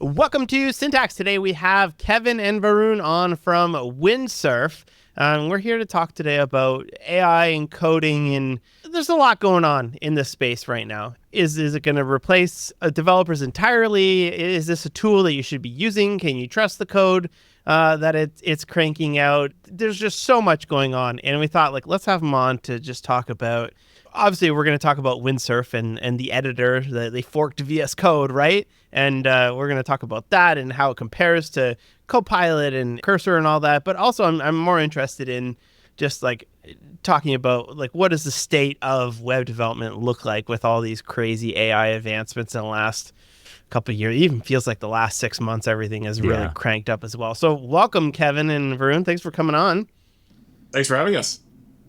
Welcome to Syntax. Today we have Kevin and Varun on from Windsurf. We're here to talk today about AI and coding, and there's a lot going on in this space right now. Is it going to replace developers entirely? Is this a tool that you should be using? Can you trust the code that it's cranking out? There's just so much going on, and we thought, let's have them on to just talk about. Obviously, we're going to talk about Windsurf and the editor that they forked VS Code, right? And we're going to talk about that and how it compares to Copilot and Cursor and all that. But also, I'm more interested in just talking about what does the state of web development look like with all these crazy AI advancements in the last couple of years. It even feels like the last 6 months, everything has really cranked up as well. So welcome, Kevin and Varun. Thanks for coming on. Thanks for having us.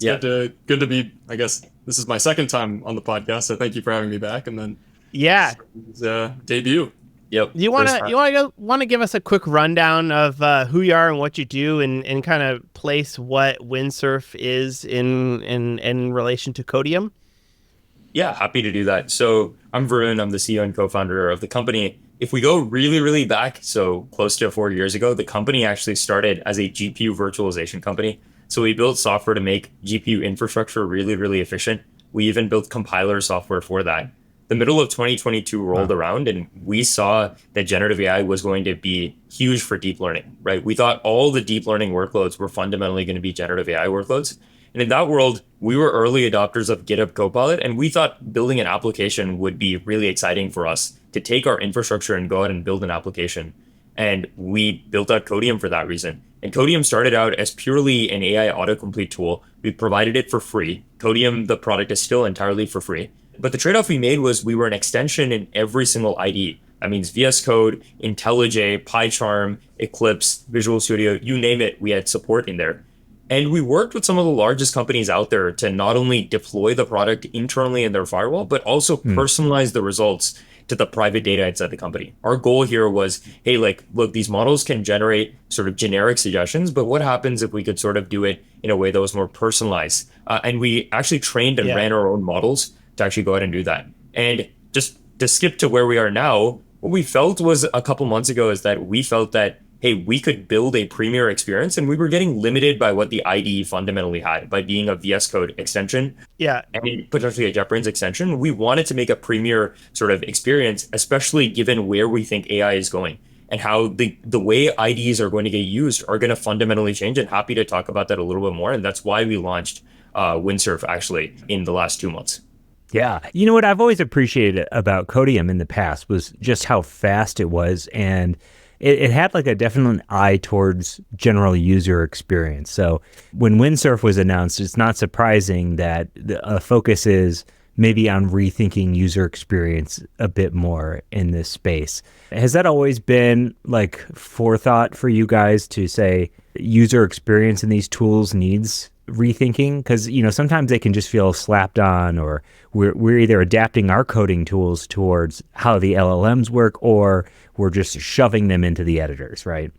It's good to be, I guess, this is my second time on the podcast, so thank you for having me back. And then debut. Yep. You want to give us a quick rundown of who you are and what you do, and kind of place what Windsurf is in relation to Codeium? Yeah, happy to do that. So I'm Varun. I'm the CEO and co-founder of the company. If we go really, really back, so close to 4 years ago, the company actually started as a GPU virtualization company. So we built software to make GPU infrastructure really, really efficient. We even built compiler software for that. The middle of 2022 rolled around, and we saw that generative AI was going to be huge for deep learning, right? We thought all the deep learning workloads were fundamentally going to be generative AI workloads. And in that world, we were early adopters of GitHub Copilot, and we thought building an application would be really exciting for us to take our infrastructure and go out and build an application. And we built out Codeium for that reason. And Codeium started out as purely an AI autocomplete tool. We provided it for free. Codeium, the product, is still entirely for free. But the trade-off we made was we were an extension in every single IDE. That means VS Code, IntelliJ, PyCharm, Eclipse, Visual Studio, you name it, we had support in there. And we worked with some of the largest companies out there to not only deploy the product internally in their firewall, but also personalize the results to the private data inside the company. Our goal here was, hey, look, these models can generate sort of generic suggestions, but what happens if we could sort of do it in a way that was more personalized? And we actually trained and ran our own models to actually go ahead and do that. And just to skip to where we are now, what we felt was a couple months ago is that we felt that, hey, we could build a premier experience, and we were getting limited by what the IDE fundamentally had by being a VS Code extension. And potentially a JetBrains extension. We wanted to make a premier sort of experience, especially given where we think AI is going and how the way IDEs are going to get used are going to fundamentally change. And happy to talk about that a little bit more. And that's why we launched Windsurf actually in the last 2 months. Yeah. You know what I've always appreciated about Codeium in the past was just how fast it was, and it had a definite eye towards general user experience. So when Windsurf was announced, it's not surprising that the focus is maybe on rethinking user experience a bit more in this space. Has that always been forethought for you guys to say user experience in these tools needs rethinking? Because sometimes they can just feel slapped on, or we're either adapting our coding tools towards how the LLMs work, or we're just shoving them into the editors, right?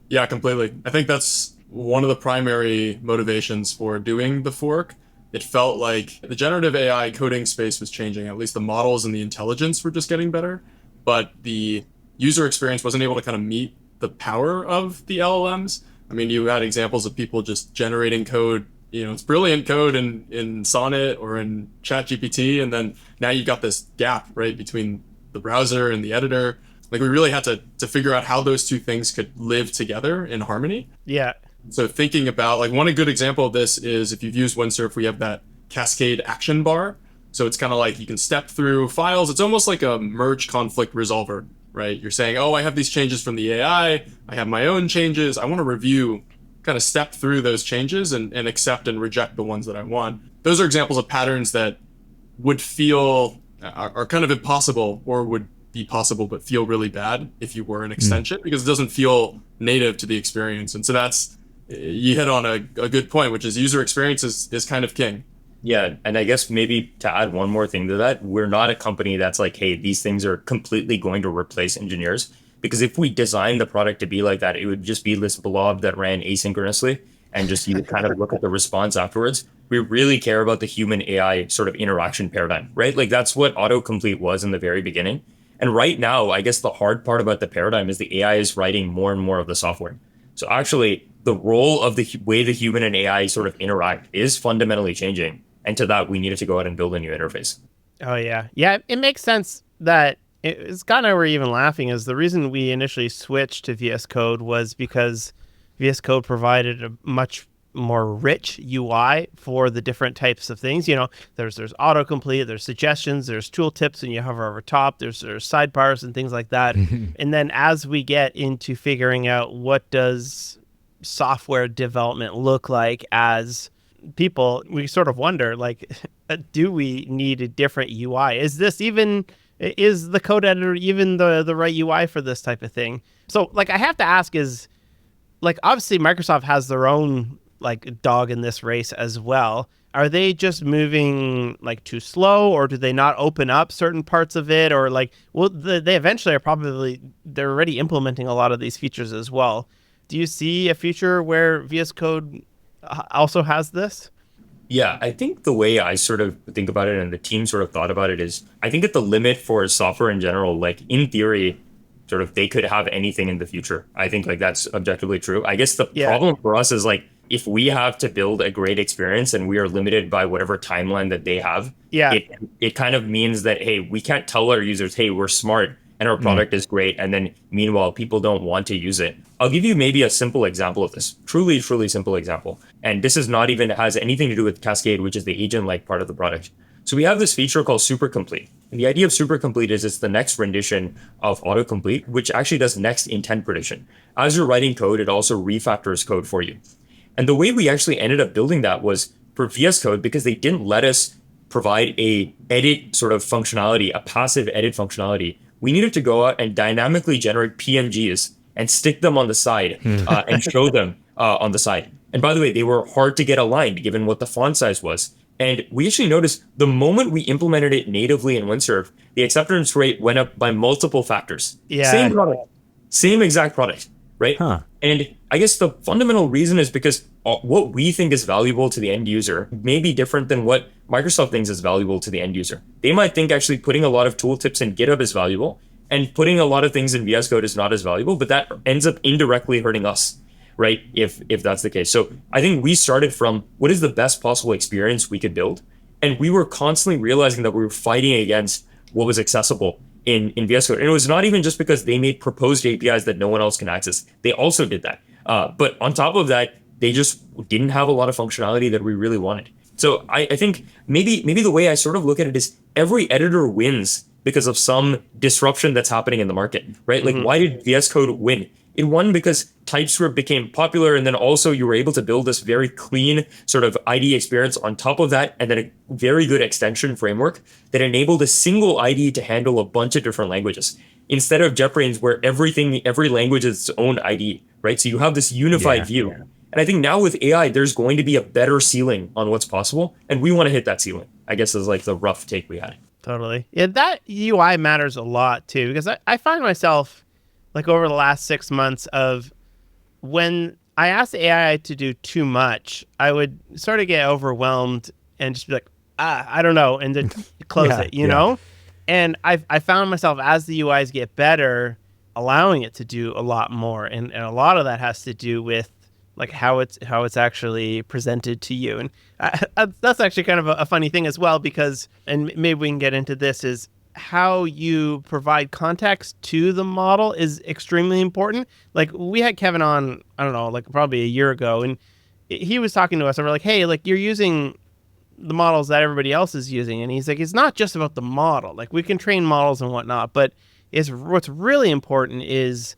Yeah, completely. I think that's one of the primary motivations for doing the fork. It felt like the generative AI coding space was changing. At least the models and the intelligence were just getting better, but the user experience wasn't able to kind of meet the power of the LLMs. I mean, you had examples of people just generating code, it's brilliant code in Sonnet or in ChatGPT. And then now you've got this gap, right, between the browser and the editor. We really had to figure out how those two things could live together in harmony. Yeah. So thinking about, one good example of this is if you've used Windsurf, we have that cascade action bar. So it's kind of you can step through files. It's almost like a merge conflict resolver, right? You're saying, oh, I have these changes from the AI. I have my own changes. I want to review, kind of step through those changes and accept and reject the ones that I want. Those are examples of patterns that would feel are kind of impossible, or would be possible but feel really bad if you were an extension, because it doesn't feel native to the experience. And so you hit on a good point, which is user experience is kind of king. Yeah, and I guess maybe to add one more thing to that, we're not a company that's hey, these things are completely going to replace engineers. Because if we designed the product to be like that, it would just be this blob that ran asynchronously, and just you kind of look at the response afterwards. We really care about the human AI sort of interaction paradigm, right? That's what autocomplete was in the very beginning. And right now, I guess the hard part about the paradigm is the AI is writing more and more of the software. So actually, the role of the way the human and AI sort of interact is fundamentally changing. And to that, we needed to go out and build a new interface. Oh yeah, yeah. It makes sense that Scott and I were even laughing. Is the reason we initially switched to VS Code was because VS Code provided a much more rich UI for the different types of things. You know, there's autocomplete, there's suggestions, there's tooltips, and you hover over top. There's sidebars and things like that. And then as we get into figuring out what does software development look like as people, we sort of wonder, like, do we need a different UI? Is the code editor even the right UI for this type of thing? So like, I have to ask is, like, obviously Microsoft has their own like dog in this race as well. Are they just moving like too slow, or do they not open up certain parts of it? Or like, well, they eventually they're already implementing a lot of these features as well. Do you see a future where VS Code also has this? Yeah, I think the way I sort of think about it and the team sort of thought about it is, I think at the limit for software in general, like in theory, sort of they could have anything in the future. I think like that's objectively true. I guess the problem for us is like, if we have to build a great experience and we are limited by whatever timeline that they have, it kind of means that, hey, we can't tell our users, hey, we're smart and our product is great. And then meanwhile, people don't want to use it. I'll give you maybe a simple example of this, truly simple example. And this is not even has anything to do with Cascade, which is the agent-like part of the product. So we have this feature called super complete. And the idea of super complete is it's the next rendition of autocomplete, which actually does next intent prediction. As you're writing code, it also refactors code for you. And the way we actually ended up building that was for VS Code, because they didn't let us provide a edit sort of functionality, a passive edit functionality. We needed to go out and dynamically generate PNGs and stick them on the side and show them on the side. And by the way, they were hard to get aligned given what the font size was. And we actually noticed the moment we implemented it natively in Windsurf, the acceptance rate went up by multiple factors. Yeah. Same product, same exact product, right? Huh. And I guess the fundamental reason is because what we think is valuable to the end user may be different than what Microsoft thinks is valuable to the end user. They might think actually putting a lot of tooltips in GitHub is valuable, and putting a lot of things in VS Code is not as valuable, but that ends up indirectly hurting us, right? If that's the case. So I think we started from what is the best possible experience we could build, and we were constantly realizing that we were fighting against what was accessible in VS Code. And it was not even just because they made proposed APIs that no one else can access. They also did that. But on top of that, they just didn't have a lot of functionality that we really wanted. So I think maybe the way I sort of look at it is every editor wins because of some disruption that's happening in the market, right? Like, why did VS Code win? It won because TypeScript became popular, and then also you were able to build this very clean sort of IDE experience on top of that, and then a very good extension framework that enabled a single IDE to handle a bunch of different languages. Instead of JetBrains, where every language is its own IDE, right? So you have this unified view. Yeah. And I think now with AI, there's going to be a better ceiling on what's possible, and we want to hit that ceiling, I guess, is like the rough take we had. Totally. Yeah, that UI matters a lot too, because I find myself, like, over the last 6 months, of when I asked the AI to do too much, I would sort of get overwhelmed and just be like, I don't know, and then close it, you know? And I found myself, as the UIs get better, allowing it to do a lot more. And a lot of that has to do with like how it's actually presented to you. And that's actually kind of a funny thing as well, because, and maybe we can get into this, is how you provide context to the model is extremely important. Like, we had Kevin on, I don't know, like probably a year ago, and he was talking to us and we're like, hey, like, you're using the models that everybody else is using. And he's like, it's not just about the model. Like, we can train models and whatnot, but what's really important is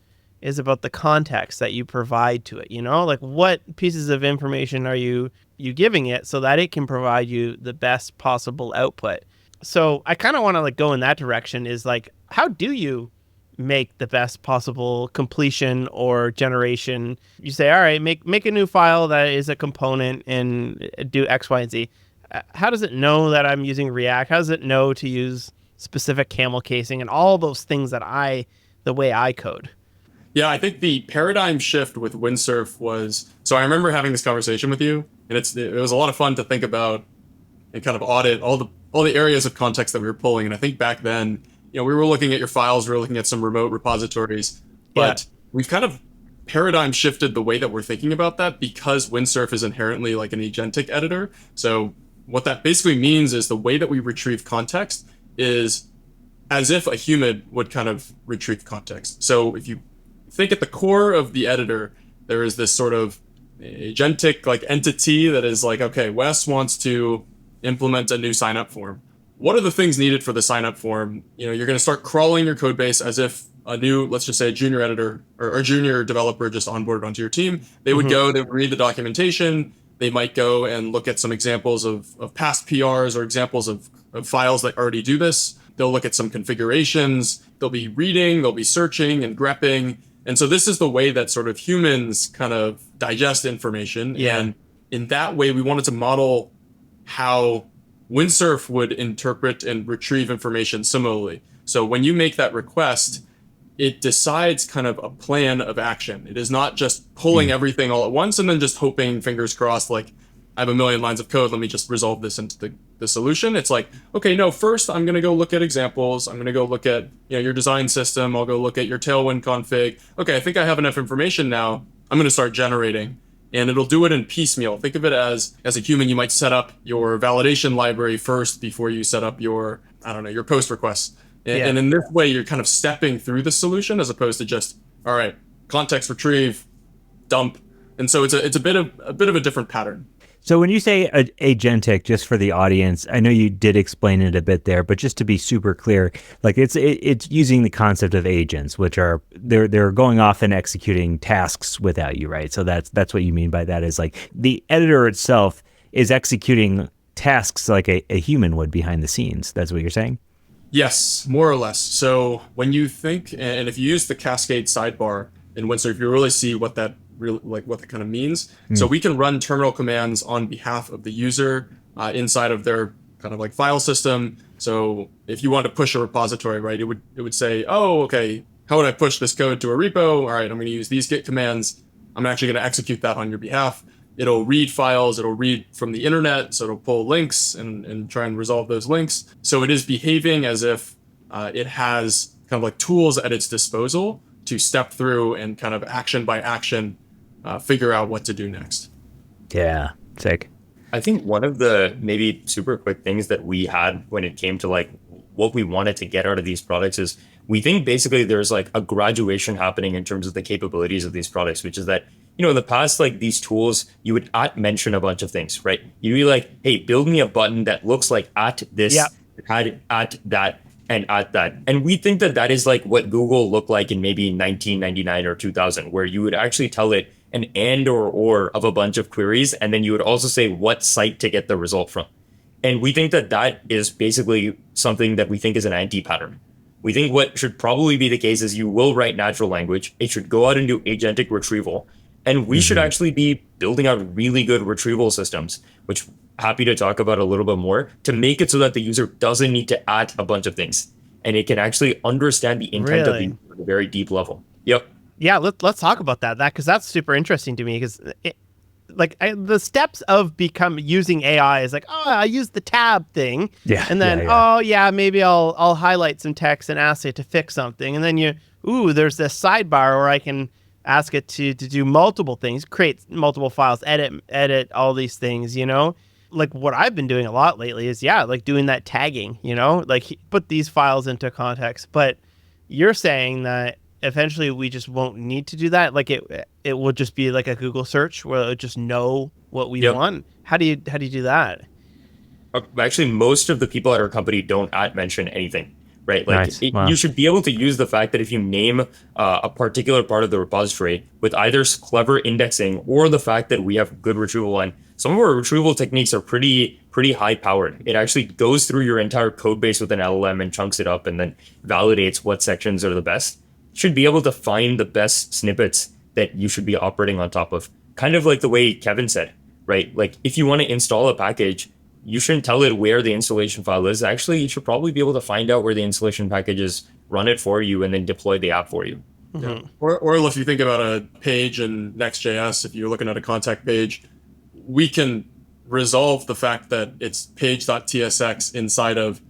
about the context that you provide to it, you know? Like, what pieces of information are you giving it so that it can provide you the best possible output? So I kind of want to like go in that direction, is like, how do you make the best possible completion or generation? You say, all right, make a new file that is a component and do X, Y, and Z. How does it know that I'm using React? How does it know to use specific camel casing and all those things that the way I code? Yeah, I think the paradigm shift with Windsurf was, so I remember having this conversation with you, and it was a lot of fun to think about and kind of audit all the areas of context that we were pulling. And I think back then we were looking at your files, we were looking at some remote repositories, but we've kind of paradigm shifted the way that we're thinking about that because Windsurf is inherently like an agentic editor. So what that basically means is the way that we retrieve context is as if a human would kind of retrieve context. So if you think at the core of the editor, there is this sort of agentic like entity that is like, okay, Wes wants to implement a new sign-up form. What are the things needed for the sign-up form? You're going to start crawling your code base as if a new, let's just say a junior editor or a junior developer just onboarded onto your team. They would go, they would read the documentation. They might go and look at some examples of past PRs or examples of files that already do this. They'll look at some configurations. They'll be reading, they'll be searching and grepping. And so this is the way that sort of humans kind of digest information. Yeah. And in that way, we wanted to model how Windsurf would interpret and retrieve information similarly. So when you make that request, it decides kind of a plan of action. It is not just pulling everything all at once and then just hoping, fingers crossed, like, I have a million lines of code, let me just resolve this into the solution. It's like, okay, no, first I'm going to go look at examples. I'm going to go look at your design system. I'll go look at your Tailwind config. Okay, I think I have enough information now. I'm going to start generating. And it'll do it in piecemeal. Think of it as a human, you might set up your validation library first before you set up your post requests. And in this way, you're kind of stepping through the solution as opposed to just, all right, context retrieve, dump. And so it's a bit of a different pattern. So when you say agentic, just for the audience, I know you did explain it a bit there, but just to be super clear, like it's using the concept of agents, which are they're going off and executing tasks without you, right? So that's what you mean by that, is like the editor itself is executing tasks like a human would behind the scenes. That's what you're saying? Yes, more or less. So when you think, and if you use the cascade sidebar in Windsurf, you really see what that kind of means. So we can run terminal commands on behalf of the user inside of their kind of like file system. So if you want to push a repository, right, it would say, oh, okay, how would I push this code to a repo? All right, I'm going to use these git commands. I'm actually going to execute that on your behalf. It'll read files, it'll read from the internet, so it'll pull links and try and resolve those links. So it is behaving as if it has kind of like tools at its disposal to step through and kind of action by action figure out what to do next. Yeah, sick. I think one of the maybe super quick things that we had when it came to like what we wanted to get out of these products is we think basically there's like a graduation happening in terms of the capabilities of these products, which is that, in the past, like these tools, you would mention a bunch of things, right? You'd be like, hey, build me a button that looks like at this, at that, and at that. And we think that is like what Google looked like in maybe 1999 or 2000, where you would actually tell it an and or of a bunch of queries, and then you would also say what site to get the result from. And we think that is basically something that we think is an anti-pattern. We think what should probably be the case is you will write natural language. It should go out and do agentic retrieval. And we should actually be building out really good retrieval systems, which happy to talk about a little bit more, to make it so that the user doesn't need to add a bunch of things. And it can actually understand the intent of the user at a very deep level. Yep. Yeah, let's talk about that because that's super interesting to me because the steps of using AI is like, oh, I use the tab thing. Yeah. And then, maybe I'll highlight some text and ask it to fix something. And then there's this sidebar where I can ask it to do multiple things, create multiple files, edit all these things, Like what I've been doing a lot lately is, like doing that tagging, like put these files into context. But you're saying that eventually we just won't need to do that. Like it will just be like a Google search where it'll just know what we want. How do you do that? Actually, most of the people at our company don't mention anything. Right. Like Nice. Wow. You should be able to use the fact that if you name a particular part of the repository with either clever indexing or the fact that we have good retrieval, and some of our retrieval techniques are pretty high powered. It actually goes through your entire code base with an LLM and chunks it up and then validates what sections are the best. Should be able to find the best snippets that you should be operating on top of. Kind of like the way Kevin said, right? Like if you want to install a package, you shouldn't tell it where the installation file is. Actually, you should probably be able to find out where the installation package is, run it for you, and then deploy the app for you. Yeah. Or if you think about a page in Next.js, if you're looking at a contact page, we can resolve the fact that it's page.tsx inside of,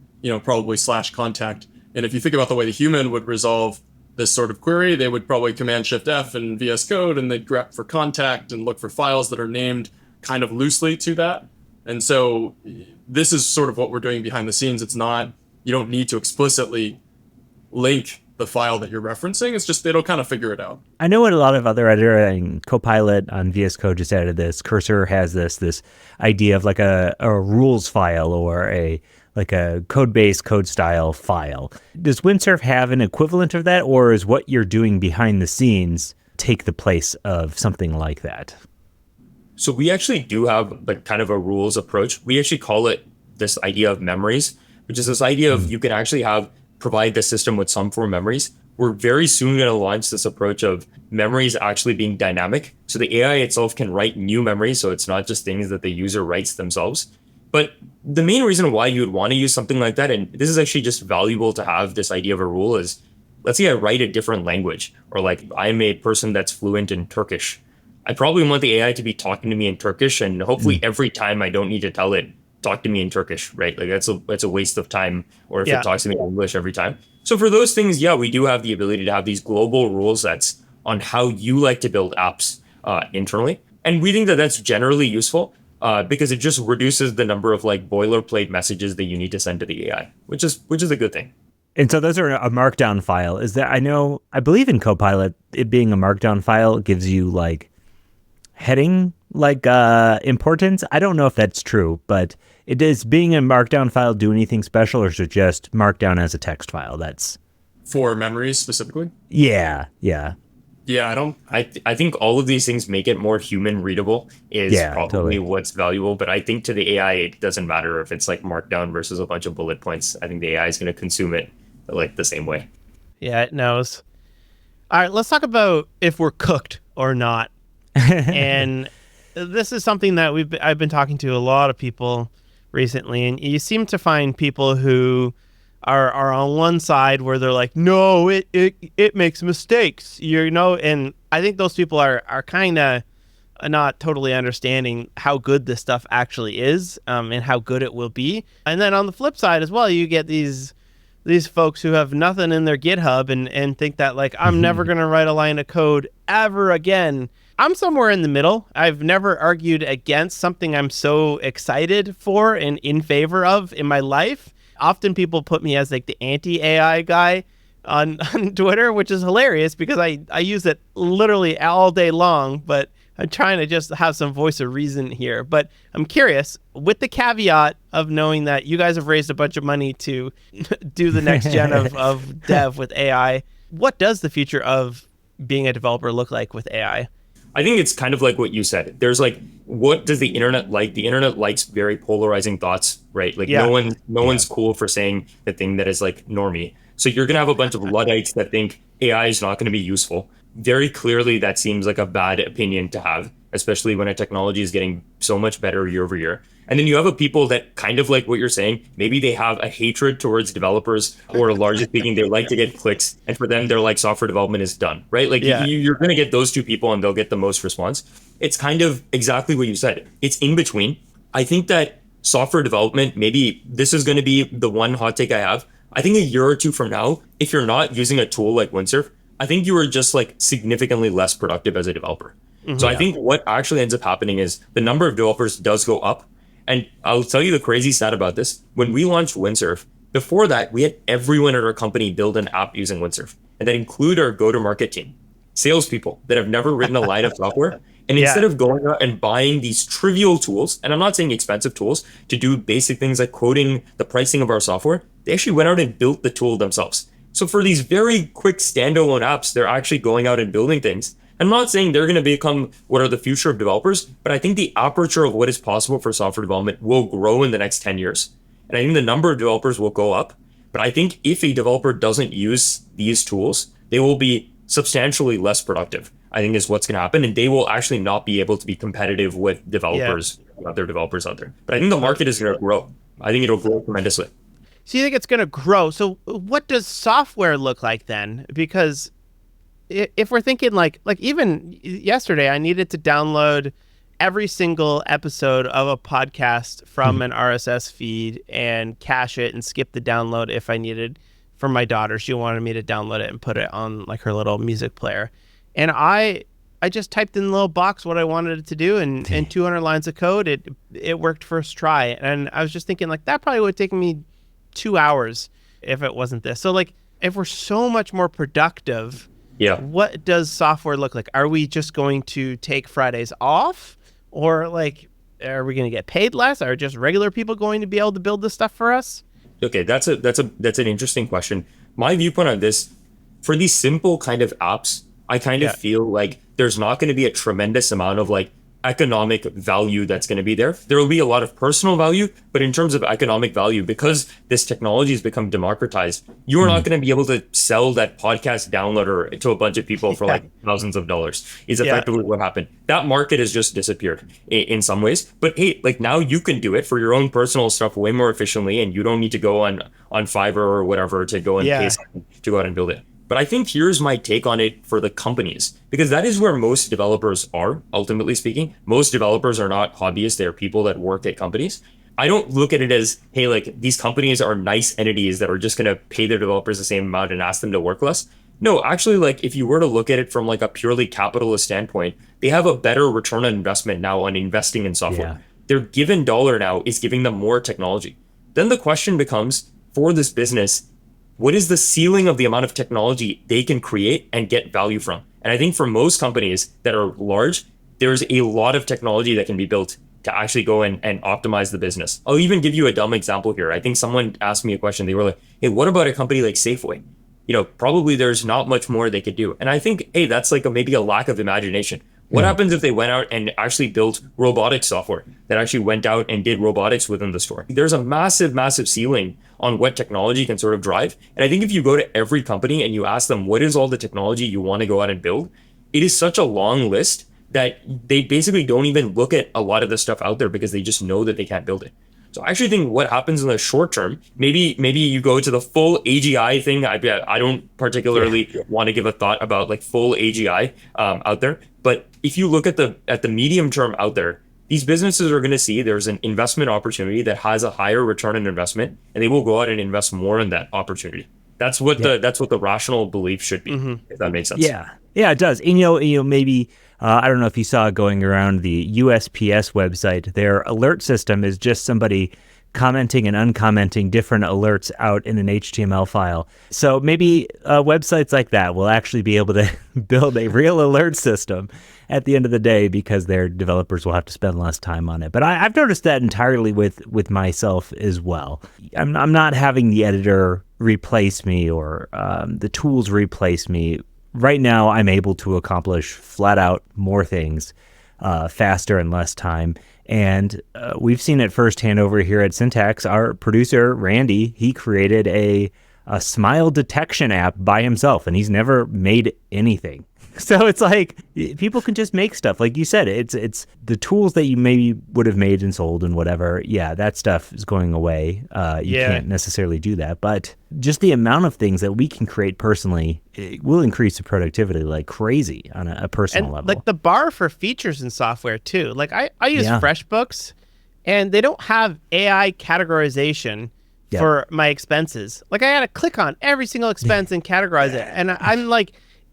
probably /contact. And if you think about the way the human would resolve this sort of query, they would probably Command Shift F in VS Code, and they'd grep for contact and look for files that are named kind of loosely to that. And so this is sort of what we're doing behind the scenes. It's not, you don't need to explicitly link the file that you're referencing. It's just, it'll kind of figure it out. I know what a lot of other editing, Copilot on VS Code just added this. Cursor has this idea of like a rules file or a code base, code style file. Does Windsurf have an equivalent of that, or is what you're doing behind the scenes take the place of something like that? So we actually do have like kind of a rules approach. We actually call it this idea of memories, which is this idea of you can actually provide the system with some form of memories. We're very soon going to launch this approach of memories actually being dynamic. So the AI itself can write new memories. So it's not just things that the user writes themselves. But the main reason why you would want to use something like that, and this is actually just valuable to have this idea of a rule, is let's say I write a different language, or like I'm a person that's fluent in Turkish. I probably want the AI to be talking to me in Turkish, and hopefully every time I don't need to tell it, talk to me in Turkish, right? Like that's a waste of time, or if it talks to me in English every time. So for those things, yeah, we do have the ability to have these global rule sets on how you like to build apps internally. And we think that that's generally useful because it just reduces the number of like boilerplate messages that you need to send to the AI, which is a good thing. And so those are a markdown file. Is that, I believe in Copilot, it being a markdown file gives you like heading importance. I don't know if that's true, but it is being a markdown file do anything special, or is it just markdown as a text file? That's for memories specifically. Yeah. I think all of these things make it more human readable is probably totally what's valuable. But I think to the AI, it doesn't matter if it's like markdown versus a bunch of bullet points. I think the AI is going to consume it like the same way. Yeah, it knows. All right, let's talk about if we're cooked or not. And this is something that I've been talking to a lot of people recently, and you seem to find people who are on one side where they're like, no, it makes mistakes, and I think those people are kind of not totally understanding how good this stuff actually is, and how good it will be. And then on the flip side as well, you get these folks who have nothing in their GitHub and think that like, I'm never going to write a line of code ever again. I'm somewhere in the middle. I've never argued against something I'm so excited for and in favor of in my life. Often people put me as like the anti-AI guy on Twitter, which is hilarious because I use it literally all day long, but I'm trying to just have some voice of reason here. But I'm curious, with the caveat of knowing that you guys have raised a bunch of money to do the next gen of dev with AI, what does the future of being a developer look like with AI? I think it's kind of like what you said. There's like, what does the internet like? The internet likes very polarizing thoughts, right? Like no one's cool for saying the thing that is like normie. So you're going to have a bunch of Luddites that think AI is not going to be useful. Very clearly, that seems like a bad opinion to have, especially when a technology is getting so much better year over year. And then you have a people that kind of like what you're saying. Maybe they have a hatred towards developers, or largely speaking, they like to get clicks. And for them, they're like, software development is done, right? Like you're going to get those two people and they'll get the most response. It's kind of exactly what you said. It's in between. I think that software development, maybe this is going to be the one hot take I have. I think a year or two from now, if you're not using a tool like Windsurf, I think you are just like significantly less productive as a developer. So I think what actually ends up happening is the number of developers does go up. And I'll tell you the crazy stat about this. When we launched Windsurf, before that, we had everyone at our company build an app using Windsurf. And that include our go-to-market team, salespeople that have never written a line of software. And instead of going out and buying these trivial tools, and I'm not saying expensive tools, to do basic things like coding the pricing of our software, they actually went out and built the tool themselves. So for these very quick standalone apps, they're actually going out and building things. I'm not saying they're going to become what are the future of developers, but I think the aperture of what is possible for software development will grow in the next 10 years. And I think the number of developers will go up. But I think if a developer doesn't use these tools, they will be substantially less productive, I think is what's going to happen. And they will actually not be able to be competitive with developers, other developers out there. But I think the market is going to grow. I think it'll grow tremendously. So you think it's going to grow. So what does software look like then? Because if we're thinking like even yesterday, I needed to download every single episode of a podcast from an RSS feed and cache it and skip the download if I needed for my daughter. She wanted me to download it and put it on like her little music player. And I just typed in the little box what I wanted it to do, and 200 lines of code, it worked first try. And I was just thinking like that probably would take me 2 hours if it wasn't this. So like if we're so much more productive, what does software look like? Are we just going to take Fridays off, or like are we going to get paid less? Are just regular people going to be able to build this stuff for us? Okay, that's an interesting question. My viewpoint on this, for these simple kind of apps, I kind of feel like there's not going to be a tremendous amount of like economic value that's going to be there. There will be a lot of personal value, but in terms of economic value, because this technology has become democratized, you are not going to be able to sell that podcast downloader to a bunch of people for like thousands of dollars. Is effectively what happened. That market has just disappeared in some ways. But hey, like now you can do it for your own personal stuff way more efficiently, and you don't need to go on Fiverr or whatever to go and pay someone to go out and build it. But I think here's my take on it for the companies, because that is where most developers are, ultimately speaking. Most developers are not hobbyists. They're people that work at companies. I don't look at it as, hey, like these companies are nice entities that are just going to pay their developers the same amount and ask them to work less. No, actually, like if you were to look at it from like a purely capitalist standpoint, they have a better return on investment now on investing in software. Yeah. Their given dollar now is giving them more technology. Then the question becomes, for this business, what is the ceiling of the amount of technology they can create and get value from? And I think for most companies that are large, there's a lot of technology that can be built to actually go and optimize the business. I'll even give you a dumb example here. I think someone asked me a question. They were like, hey, what about a company like Safeway? You know, probably there's not much more they could do. And I think, hey, that's like maybe a lack of imagination. What happens if they went out and actually built robotics software that actually went out and did robotics within the store? There's a massive, massive ceiling on what technology can sort of drive. And I think if you go to every company and you ask them, what is all the technology you want to go out and build? It is such a long list that they basically don't even look at a lot of the stuff out there because they just know that they can't build it. So I actually think what happens in the short term, maybe you go to the full AGI thing. I don't particularly want to give a thought about like full AGI out there. But if you look at the medium term out there, these businesses are going to see there's an investment opportunity that has a higher return on investment, and they will go out and invest more in that opportunity. That's what the rational belief should be, if that makes sense. Yeah, it does. And, you know, maybe I don't know if you saw going around the USPS website, their alert system is just somebody commenting and uncommenting different alerts out in an HTML file. So maybe websites like that will actually be able to build a real alert system at the end of the day, because their developers will have to spend less time on it. But I've noticed that entirely with myself as well. I'm not having the editor replace me or the tools replace me. Right now, I'm able to accomplish flat out more things faster and less time. And we've seen it firsthand over here at Syntax. Our producer, Randy, he created a smile detection app by himself, and he's never made anything. So it's like people can just make stuff. Like you said, it's the tools that you maybe would have made and sold and whatever. Yeah, that stuff is going away. You can't necessarily do that. But just the amount of things that we can create personally, it will increase the productivity like crazy on a personal level. Like the bar for features in software too. Like I use FreshBooks, and they don't have AI categorization for my expenses. Like I had to click on every single expense and categorize it. And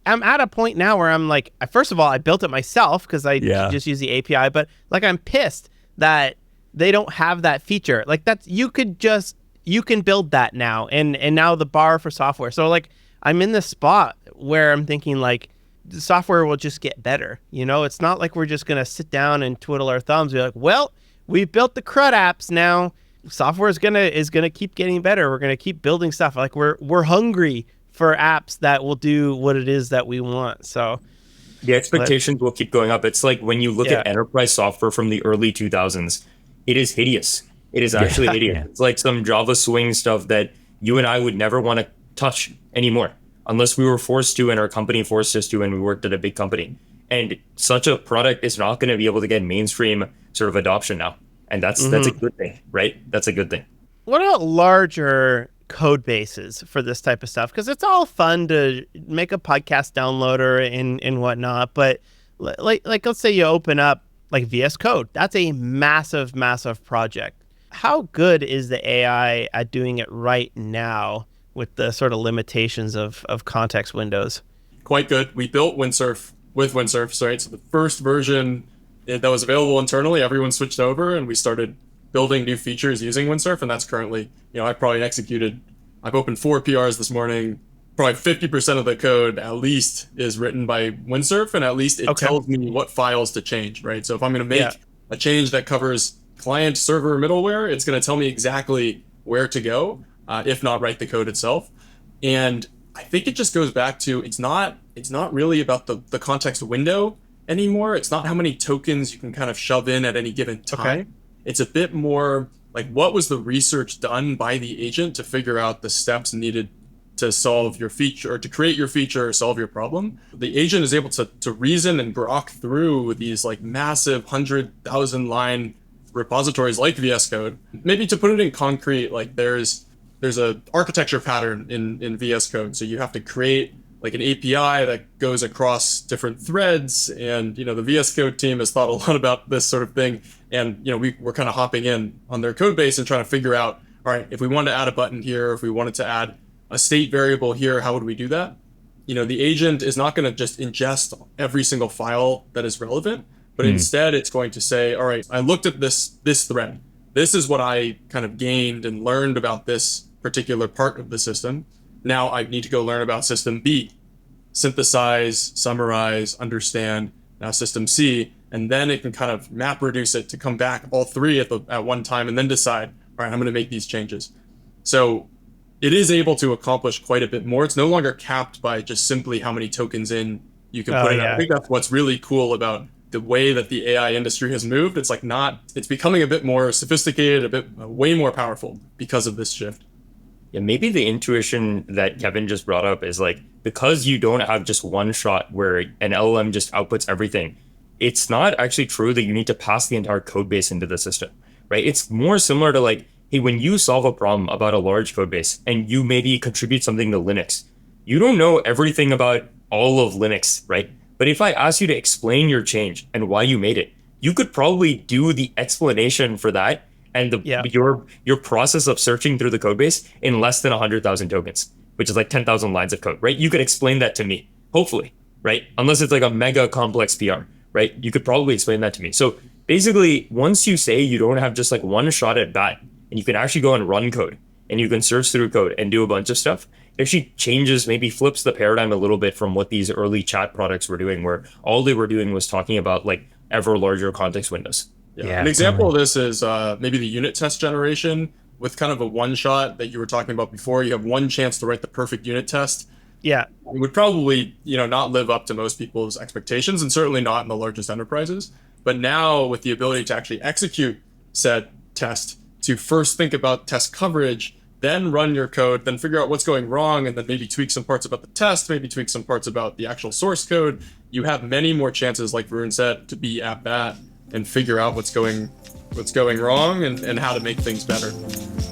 I'm at a point now where I'm like, first of all, I built it myself because I just use the API, but like I'm pissed that they don't have that feature. Like that's, you can build that now, and now the bar for software. So like I'm in this spot where I'm thinking like the software will just get better. You know, it's not like we're just going to sit down and twiddle our thumbs. Be like, well, we built the CRUD apps now. Software is gonna keep getting better. We're gonna keep building stuff. Like we're hungry for apps that will do what it is that we want. So the expectations will keep going up. It's like when you look at enterprise software from the early 2000s, it is hideous. It is actually hideous. Yeah. It's like some Java swing stuff that you and I would never want to touch anymore unless we were forced to, and our company forced us to, and we worked at a big company. And such a product is not going to be able to get mainstream sort of adoption now. And that's a good thing, right? That's a good thing. What about larger code bases for this type of stuff? Because it's all fun to make a podcast downloader and whatnot, but like let's say you open up like VS Code. That's a massive project. How good is the AI at doing it right now with the sort of limitations of context windows? Quite good. We built Windsurf with Windsurf, right? So the first version that was available internally, everyone switched over and we started building new features using Windsurf. And that's currently, I've opened 4 PRs this morning. Probably 50% of the code at least is written by Windsurf, and at least it tells me what files to change, right? So if I'm going to make a change that covers client, server, middleware, it's going to tell me exactly where to go, if not write the code itself. And I think it just goes back to, it's not really about the context window anymore. It's not how many tokens you can kind of shove in at any given time. Okay. It's a bit more like, what was the research done by the agent to figure out the steps needed to solve your feature, or to create your feature or solve your problem. The agent is able to reason and grok through these like massive 100,000 line repositories like VS Code. Maybe to put it in concrete, like there's a architecture pattern in VS Code. So you have to create like an API that goes across different threads. And, the VS Code team has thought a lot about this sort of thing. And, we're kind of hopping in on their code base and trying to figure out, all right, if we wanted to add a button here, if we wanted to add a state variable here, how would we do that? The agent is not going to just ingest every single file that is relevant, but instead it's going to say, all right, I looked at this thread. This is what I kind of gained and learned about this particular part of the system. Now I need to go learn about system B, synthesize, summarize, understand, now system C, and then it can kind of map reduce it to come back all 3 at one time and then decide, all right, I'm going to make these changes. So it is able to accomplish quite a bit more. It's no longer capped by just simply how many tokens in you can put in. I think that's what's really cool about the way that the AI industry has moved. It's it's becoming a bit more sophisticated, way more powerful because of this shift. Yeah, maybe the intuition that Kevin just brought up is like, because you don't have just one shot where an LLM just outputs everything, it's not actually true that you need to pass the entire code base into the system, right? It's more similar to like, hey, when you solve a problem about a large code base and you maybe contribute something to Linux, you don't know everything about all of Linux, right? But if I ask you to explain your change and why you made it, you could probably do the explanation for that and your process of searching through the code base in less than 100,000 tokens, which is like 10,000 lines of code, right? You could explain that to me, hopefully, right? Unless it's like a mega complex PR, right? You could probably explain that to me. So basically, once you say you don't have just like one shot at bat, and you can actually go and run code, and you can search through code and do a bunch of stuff, it actually changes, maybe flips the paradigm a little bit from what these early chat products were doing, where all they were doing was talking about like ever larger context windows. Yeah. An example of this is maybe the unit test generation with kind of a one shot that you were talking about before. You have one chance to write the perfect unit test. Yeah. It would probably, not live up to most people's expectations, and certainly not in the largest enterprises. But now with the ability to actually execute said test, to first think about test coverage, then run your code, then figure out what's going wrong, and then maybe tweak some parts about the test, maybe tweak some parts about the actual source code, you have many more chances, like Varun said, to be at bat and figure out what's going wrong and how to make things better.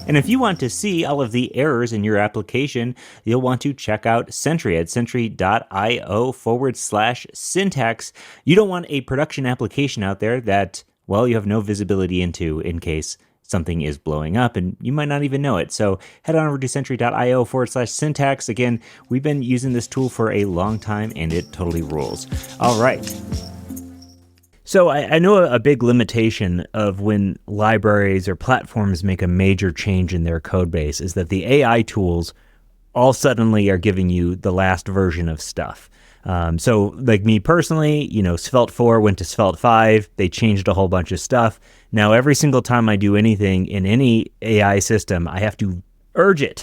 And if you want to see all of the errors in your application, you'll want to check out Sentry at sentry.io/syntax. You don't want a production application out there that, well, you have no visibility into in case something is blowing up and you might not even know it. So head on over to sentry.io/syntax. Again, we've been using this tool for a long time and it totally rules. All right. So I know a big limitation of when libraries or platforms make a major change in their code base is that the AI tools all suddenly are giving you the last version of stuff. So like me personally, Svelte 4 went to Svelte 5. They changed a whole bunch of stuff. Now, every single time I do anything in any AI system, I have to urge it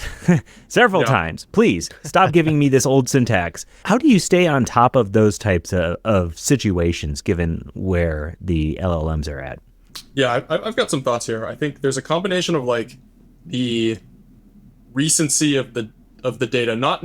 several times. Please stop giving me this old syntax. How do you stay on top of those types of situations given where the LLMs are at? Yeah, I've got some thoughts here. I think there's a combination of like the recency of the data, not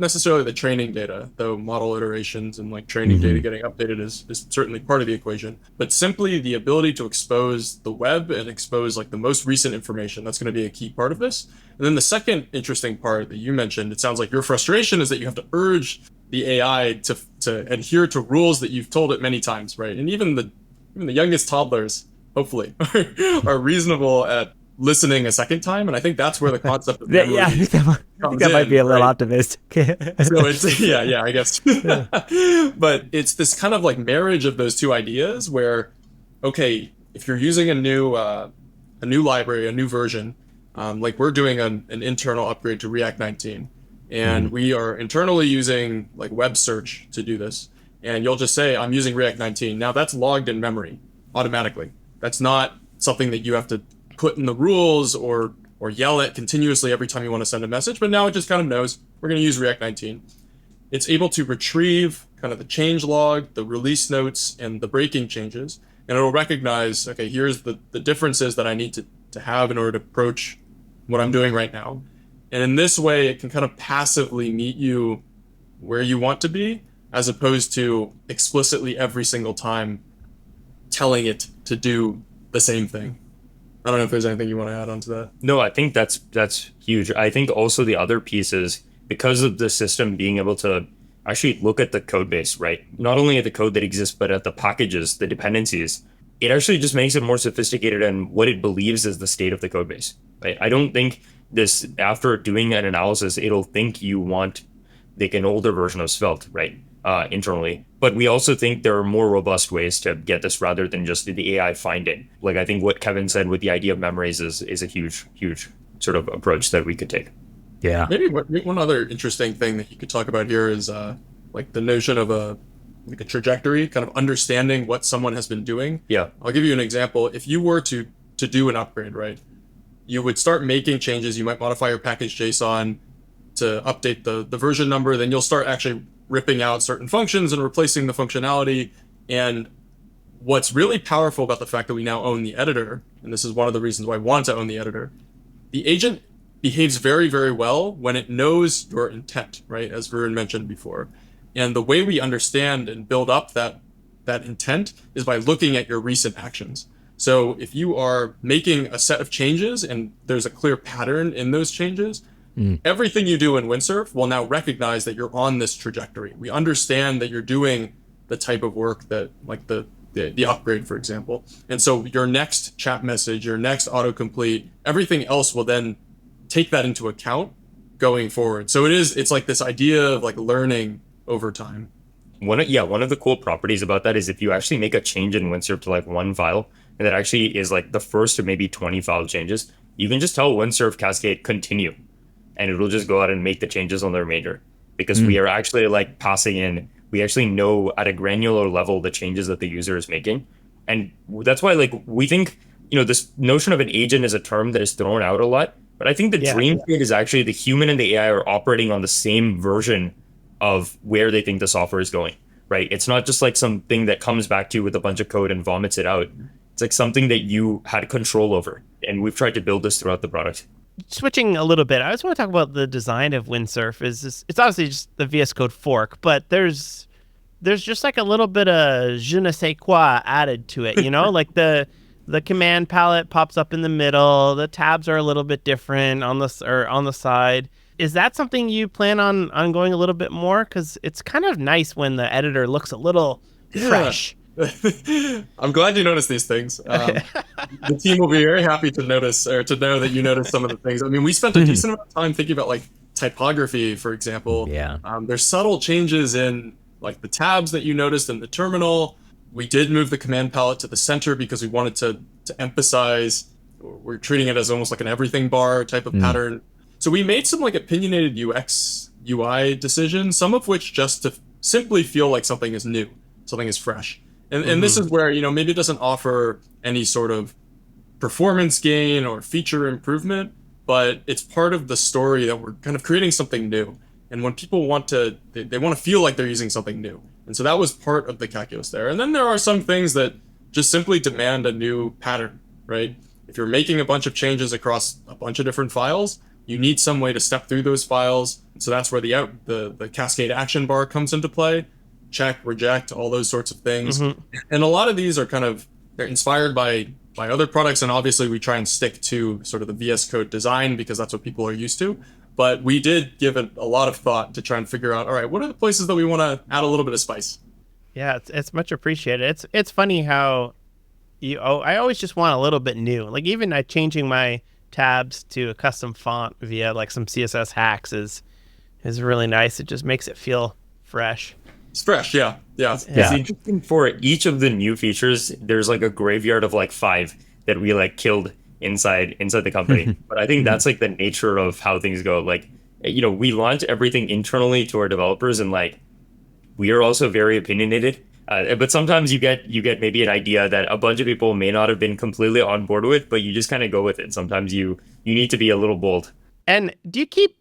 necessarily the training data, though model iterations and like training data getting updated is certainly part of the equation, but simply the ability to expose the web and expose like the most recent information. That's going to be a key part of this. And then the second interesting part that you mentioned, it sounds like your frustration is that you have to urge the AI to adhere to rules that you've told it many times, right? And even the youngest toddlers, hopefully, are reasonable at listening a second time. And I think that's where the concept of memory Yeah, I think that might be a little optimistic. So it's yeah, I guess. But it's this kind of like marriage of those two ideas where, okay, if you're using a new library, a new version, like we're doing an internal upgrade to React 19, and we are internally using like web search to do this. And you'll just say, I'm using React 19. Now that's logged in memory automatically. That's not something that you have to put in the rules or yell at continuously every time you want to send a message. But now it just kind of knows we're going to use React 19. It's able to retrieve kind of the change log, the release notes, and the breaking changes. And it'll recognize, okay, here's the differences that I need to have in order to approach what I'm doing right now. And in this way, it can kind of passively meet you where you want to be, as opposed to explicitly every single time telling it to do the same thing. I don't know if there's anything you want to add on to that. No, I think that's huge. I think also the other piece is because of the system being able to actually look at the code base, right? Not only at the code that exists, but at the packages, the dependencies. It actually just makes it more sophisticated in what it believes is the state of the code base, right? I don't think this, after doing an analysis, it'll think you want like an older version of Svelte, right? Internally. But we also think there are more robust ways to get this rather than just the AI find it. Like I think what Kevin said with the idea of memories is a huge sort of approach that we could take. Yeah. Maybe one other interesting thing that you could talk about here is like the notion of a trajectory, kind of understanding what someone has been doing. Yeah. I'll give you an example. If you were to do an upgrade, right, you would start making changes. You might modify your package JSON to update the version number. Then you'll start actually ripping out certain functions and replacing the functionality. And what's really powerful about the fact that we now own the editor, and this is one of the reasons why I want to own the editor, the agent behaves very, very well when it knows your intent, right? As Varun mentioned before. And the way we understand and build up that intent is by looking at your recent actions. So if you are making a set of changes and there's a clear pattern in those changes, everything you do in Windsurf will now recognize that you're on this trajectory. We understand that you're doing the type of work that, like the upgrade, for example. And so your next chat message, your next autocomplete, everything else will then take that into account going forward. So it's like this idea of like learning over time. One of the cool properties about that is if you actually make a change in Windsurf to like one file, and that actually is like the first of maybe 20 file changes, you can just tell Windsurf Cascade continue, and it'll just go out and make the changes on the remainder, because we are actually like passing in, we actually know at a granular level the changes that the user is making. And that's why like we think, this notion of an agent is a term that is thrown out a lot, but I think the dream state is actually the human and the AI are operating on the same version of where they think the software is going, right? It's not just like something that comes back to you with a bunch of code and vomits it out. It's like something that you had control over. And we've tried to build this throughout the product. Switching a little bit, I just want to talk about the design of Windsurf. It's obviously just the VS Code fork, but there's just like a little bit of je ne sais quoi added to it, like the command palette pops up in the middle, the tabs are a little bit different on the side. Is that something you plan on going a little bit more? Because it's kind of nice when the editor looks a little fresh. I'm glad you noticed these things. The team will be very happy to notice or to know that you noticed some of the things. I mean, we spent a decent amount of time thinking about like typography, for example. Yeah. There's subtle changes in like the tabs that you noticed in the terminal. We did move the command palette to the center because we wanted to emphasize, we're treating it as almost like an everything bar type of pattern. So we made some like opinionated UX UI decisions, some of which just to simply feel like something is new, something is fresh. And this is where, maybe it doesn't offer any sort of performance gain or feature improvement, but it's part of the story that we're kind of creating something new. And when people want to, they want to feel like they're using something new. And so that was part of the calculus there. And then there are some things that just simply demand a new pattern, right? If you're making a bunch of changes across a bunch of different files, you need some way to step through those files. So that's where the cascade action bar comes into play. Check, reject, all those sorts of things. And a lot of these are they're inspired by other products. And obviously we try and stick to sort of the VS Code design because that's what people are used to. But we did give it a lot of thought to try and figure out, all right, what are the places that we want to add a little bit of spice? Yeah, it's much appreciated. It's funny how, I always just want a little bit new. Like even changing my tabs to a custom font via like some CSS hacks is really nice. It just makes it feel fresh. It's fresh, yeah. It's interesting. For each of the new features, there's like a graveyard of like 5 that we like killed inside the company. But I think that's like the nature of how things go. Like, we launch everything internally to our developers, and like we are also very opinionated. But sometimes you get maybe an idea that a bunch of people may not have been completely on board with, but you just kind of go with it. Sometimes you need to be a little bold. And do you keep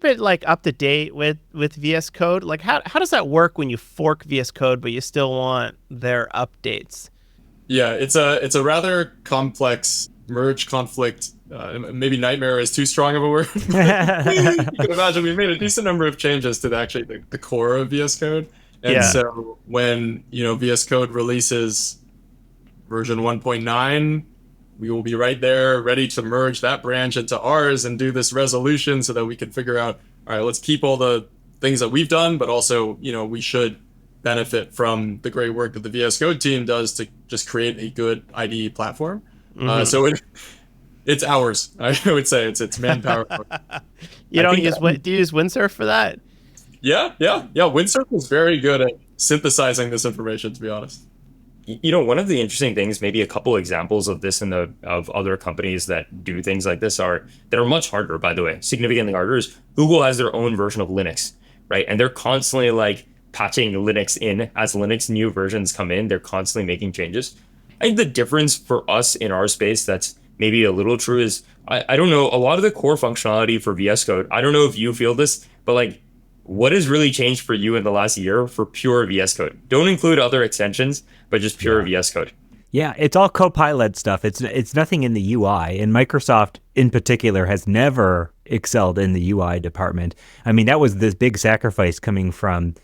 it like up to date with VS Code? Like how does that work when you fork VS Code but you still want their updates? Yeah, it's a rather complex merge conflict. Maybe nightmare is too strong of a word. You can imagine we made a decent number of changes to the core of VS Code. And so when VS Code releases version 1.9, we will be right there ready to merge that branch into ours and do this resolution so that we can figure out, all right, let's keep all the things that we've done, but also, we should benefit from the great work that the VS Code team does to just create a good IDE platform. So it's ours. I would say it's manpower. Do you use Windsurf for that? Yeah. Winsdurf is very good at synthesizing this information, to be honest. One of the interesting things, maybe a couple examples of this of other companies that do things like this that are much harder, by the way, significantly harder, is Google has their own version of Linux, right? And they're constantly like patching Linux in as Linux new versions come in. They're constantly making changes. I think the difference for us in our space that's maybe a little true is, I don't know, a lot of the core functionality for VS Code, I don't know if you feel this, but like, what has really changed for you in the last year for pure VS Code? Don't include other extensions, but just pure VS Code. Yeah, it's all Copilot stuff. It's nothing in the UI, and Microsoft in particular has never excelled in the UI department. I mean, that was this big sacrifice coming from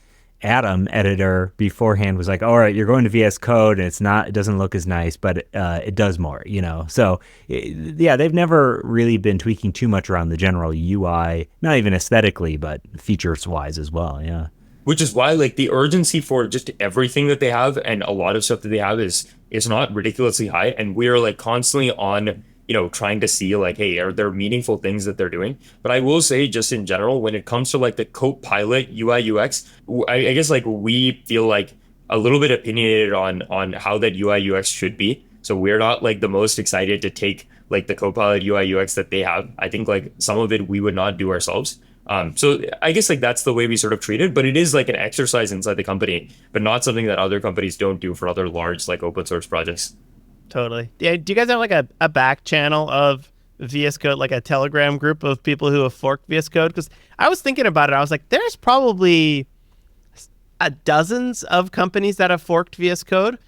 Atom editor beforehand. Was like, all right, you're going to VS Code, and it doesn't look as nice, but it does more, So they've never really been tweaking too much around the general UI, not even aesthetically, but features wise as well. Yeah. Which is why like the urgency for just everything that they have and a lot of stuff that they have is not ridiculously high, and we're like constantly on trying to see like, hey, are there meaningful things that they're doing? But I will say, just in general, when it comes to like the Copilot UI UX, I guess like we feel like a little bit opinionated on how that UI UX should be. So we're not like the most excited to take like the Copilot UI UX that they have. I think like some of it we would not do ourselves. So I guess like that's the way we sort of treat it, but it is like an exercise inside the company, but not something that other companies don't do for other large like open source projects. Totally. Yeah. Do you guys have like a back channel of VS Code, like a Telegram group of people who have forked VS Code? Because I was thinking about it. I was like, there's probably dozens of companies that have forked VS Code.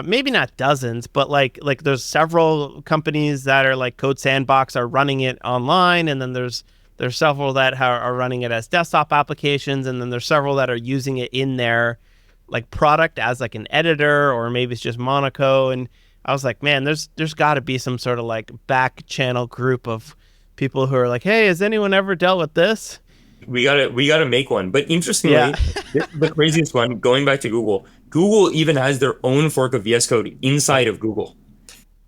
Maybe not dozens, but like there's several companies that are like Code Sandbox are running it online, and then there's several that are running it as desktop applications, and then there's several that are using it in their like product as like an editor, or maybe it's just Monaco. And I was like, man, there's got to be some sort of like back channel group of people who are like, hey, has anyone ever dealt with this? We gotta make one. But interestingly, the craziest one, going back to Google even has their own fork of VS Code inside of Google.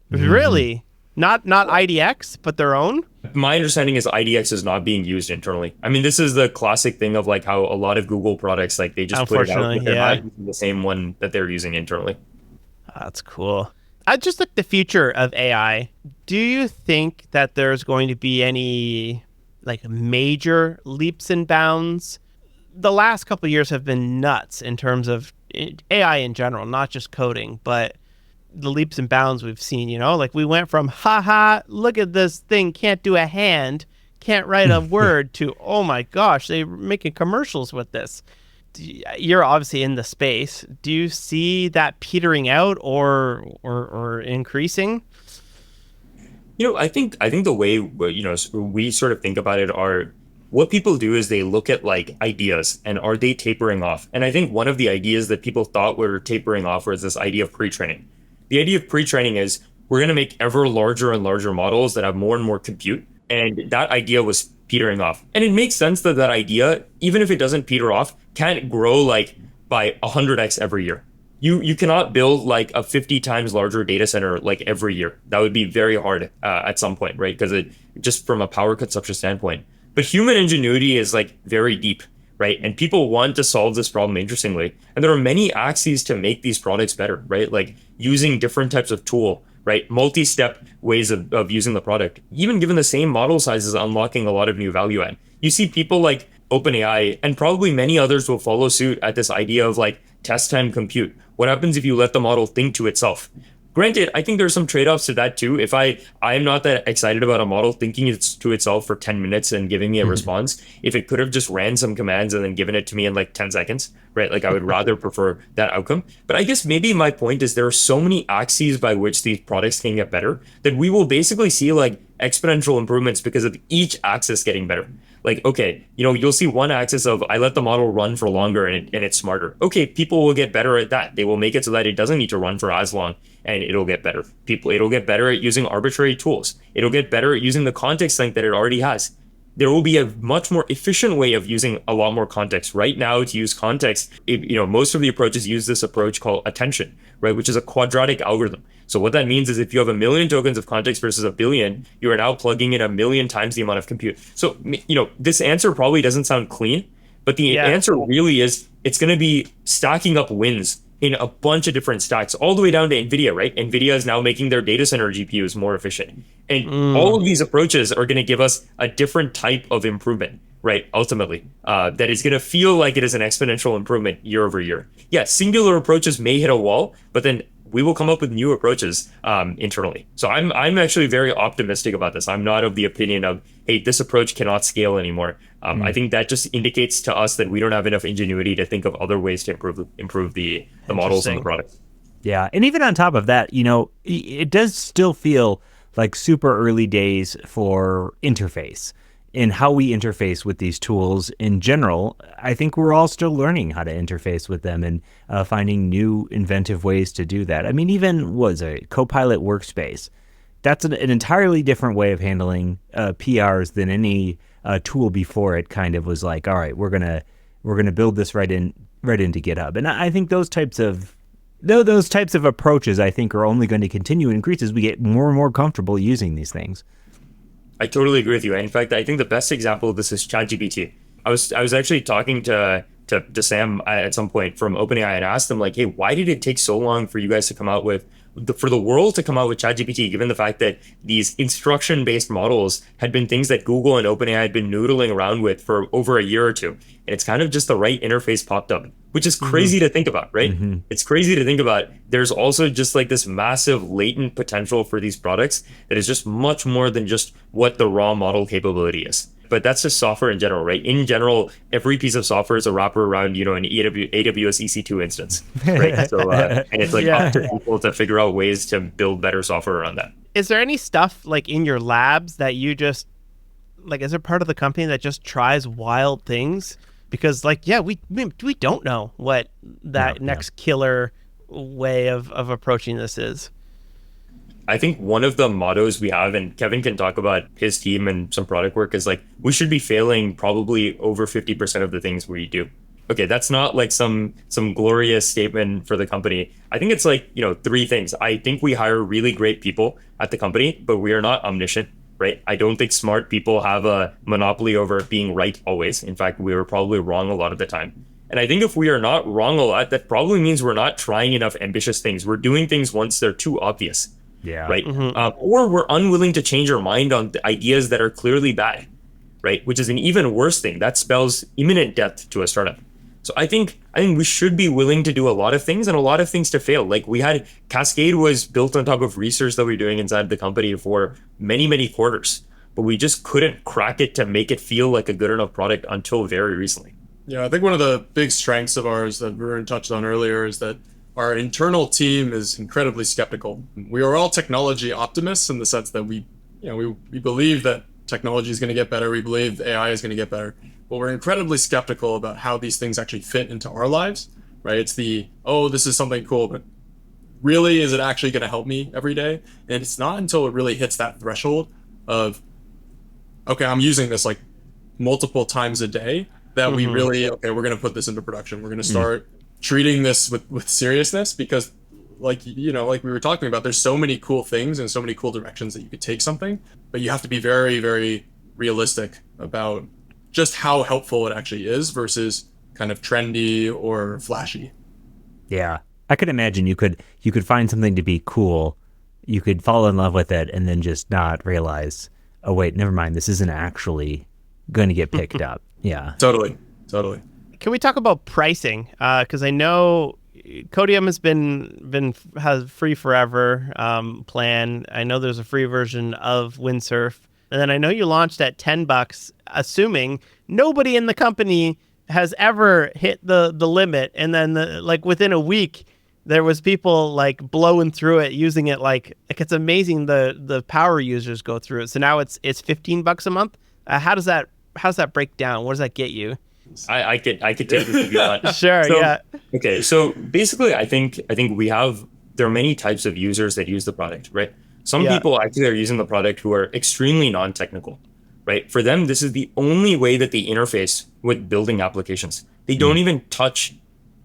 Really? Not IDX, but their own? My understanding is IDX is not being used internally. I mean, this is the classic thing of like how a lot of Google products, like they just put it out, but they're not using the same one that they're using internally. That's cool. Just like the future of AI, do you think that there's going to be any like major leaps and bounds? The last couple of years have been nuts in terms of AI in general, not just coding, but the leaps and bounds we've seen, like we went from, haha, look at this thing, can't do a hand, can't write a word, to, oh my gosh, they're making commercials with this. You're obviously in the space. Do you see that petering out or increasing? I think the way we sort of think about it are, what people do is they look at like ideas and are they tapering off? And I think one of the ideas that people thought were tapering off was this idea of pre-training. The idea of pre-training is we're going to make ever larger and larger models that have more and more compute. And that idea was petering off. And it makes sense that idea, even if it doesn't peter off, can't grow like by 100x every year. You cannot build like a 50 times larger data center like every year. That would be very hard at some point, right? Because it just from a power consumption standpoint. But human ingenuity is like very deep, right? And people want to solve this problem interestingly. And there are many axes to make these products better, right? Like using different types of tool, right? Multi-step ways of using the product. Even given the same model sizes, unlocking a lot of new value add. You see people like OpenAI, and probably many others will follow suit at this idea of like test time compute. What happens if you let the model think to itself? Granted, I think there's some trade-offs to that too. If I'm not that excited about a model thinking it's to itself for 10 minutes and giving me a response, if it could have just ran some commands and then given it to me in like 10 seconds, right? Like I would rather prefer that outcome. But I guess maybe my point is there are so many axes by which these products can get better that we will basically see like exponential improvements because of each axis getting better. Like, okay, you'll see one axis of I let the model run for longer and it's smarter. Okay, people will get better at that. They will make it so that it doesn't need to run for as long and it'll get better. It'll get better at using arbitrary tools. It'll get better at using the context length that it already has. There will be a much more efficient way of using a lot more context. Right now, to use context, most of the approaches use this approach called attention, right, which is a quadratic algorithm. So what that means is if you have 1 million tokens of context versus 1 billion, you are now plugging in 1 million times the amount of compute. So, this answer probably doesn't sound clean, but the answer really is it's going to be stacking up wins in a bunch of different stacks, all the way down to NVIDIA, right? NVIDIA is now making their data center GPUs more efficient. And all of these approaches are going to give us a different type of improvement, right? Ultimately, that is going to feel like it is an exponential improvement year over year. Yeah, singular approaches may hit a wall, but then we will come up with new approaches internally. So I'm actually very optimistic about this. I'm not of the opinion of, hey, this approach cannot scale anymore. I think that just indicates to us that we don't have enough ingenuity to think of other ways to improve the models and the products. Yeah, and even on top of that, it does still feel like super early days for interface and how we interface with these tools in general. I think we're all still learning how to interface with them and finding new inventive ways to do that. I mean, even a Copilot workspace. That's an entirely different way of handling PRs than any tool before it kind of was like, all right, we're gonna build this right into GitHub. And I think those types of approaches, I think, are only going to continue to increase as we get more and more comfortable using these things. I totally agree with you. In fact, I think the best example of this is ChatGPT. I was actually talking to Sam at some point from OpenAI and asked them like, hey, why did it take so long for you guys to come out with for the world to come out with ChatGPT, given the fact that these instruction-based models had been things that Google and OpenAI had been noodling around with for over a year or two. And it's kind of just the right interface popped up, which is crazy to think about, right? It's crazy to think about. There's also just like this massive latent potential for these products that is just much more than just what the raw model capability is. But that's just software in general, right? In general, every piece of software is a wrapper around, an AWS EC2 instance, right? So, and it's like up to people to figure out ways to build better software around that. Is there any stuff like in your labs that you just like, is there part of the company that just tries wild things? Because we don't know what that next killer way of approaching this is. I think one of the mottos we have, and Kevin can talk about his team and some product work, is like, we should be failing probably over 50% of the things we do. Okay, that's not like some glorious statement for the company. I think it's like, 3 things. I think we hire really great people at the company, but we are not omniscient, right? I don't think smart people have a monopoly over being right always. In fact, we were probably wrong a lot of the time. And I think if we are not wrong a lot, that probably means we're not trying enough ambitious things. We're doing things once they're too obvious. Yeah. Right. Or we're unwilling to change our mind on the ideas that are clearly bad, right? Which is an even worse thing. That spells imminent death to a startup. So I think we should be willing to do a lot of things and a lot of things to fail. Like we had Cascade was built on top of research that we were doing inside the company for many, many quarters, but we just couldn't crack it to make it feel like a good enough product until very recently. Yeah, I think one of the big strengths of ours that Varun touched on earlier is that our internal team is incredibly skeptical. We are all technology optimists in the sense that we believe that technology is going to get better. We believe AI is going to get better, but we're incredibly skeptical about how these things actually fit into our lives, right? It's this is something cool, but really, is it actually going to help me every day? And it's not until it really hits that threshold of, okay, I'm using this like multiple times a day that we really, we're going to put this into production. We're going to start treating this with seriousness, because like like we were talking about, there's so many cool things and so many cool directions that you could take something, but you have to be very, very realistic about just how helpful it actually is versus kind of trendy or flashy. Yeah. I could imagine you could find something to be cool. You could fall in love with it and then just not realize, oh wait, never mind, this isn't actually going to get picked up. Yeah. Totally. Can we talk about pricing? Because I know Codeium has free forever plan. I know there's a free version of Windsurf, and then I know you launched at $10, assuming nobody in the company has ever hit the limit. And then like within a week, there was people like blowing through it, using it like it's amazing the power users go through it. So now it's $15 a month. How does that break down? What does that get you? I could take this if you want. Sure, So, yeah. Okay, so basically, I think there are many types of users that use the product, right? Some people actually are using the product who are extremely non-technical, right? For them, this is the only way that they interface with building applications. They don't even touch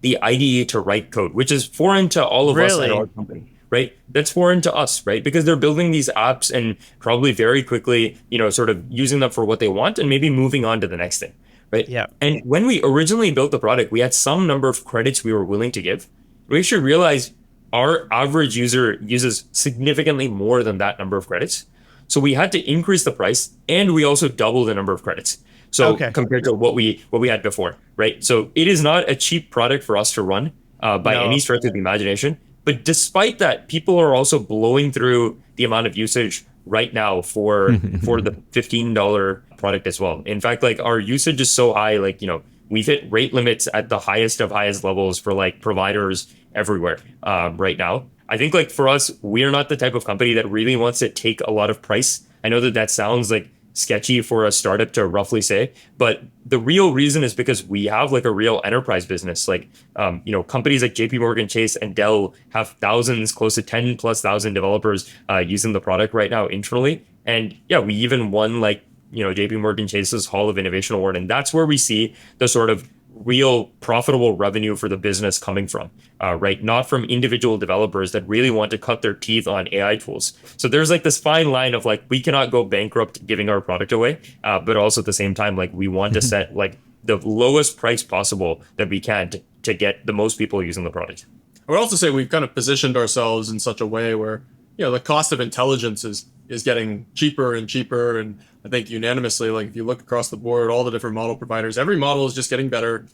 the IDE to write code, which is foreign to all of us at our company, right? That's foreign to us, right? Because they're building these apps and probably very quickly, sort of using them for what they want and maybe moving on to the next thing. Right. Yeah. And when we originally built the product, we had some number of credits we were willing to give. We should realize our average user uses significantly more than that number of credits. So we had to increase the price, and we also doubled the number of credits. So compared to what we had before, right? So it is not a cheap product for us to run by any stretch of the imagination. But despite that, people are also blowing through the amount of usage right now for the $15 product as well. In fact, like our usage is so high, like, we've hit rate limits at the highest of highest levels for like providers everywhere right now. I think like for us, we're not the type of company that really wants to take a lot of price. I know that sounds like sketchy for a startup to roughly say, but the real reason is because we have like a real enterprise business. Like, companies like JP Morgan Chase and Dell have thousands, close to 10,000+ developers using the product right now internally. And yeah, we even won like, JP Morgan Chase's Hall of Innovation Award. And that's where we see the sort of real profitable revenue for the business coming from, right? Not from individual developers that really want to cut their teeth on AI tools. So there's like this fine line of like, we cannot go bankrupt giving our product away, but also at the same time, like we want to set like the lowest price possible that we can to get the most people using the product. I would also say we've kind of positioned ourselves in such a way where, the cost of intelligence is getting cheaper and cheaper. And I think unanimously, like if you look across the board, all the different model providers, every model is just getting better.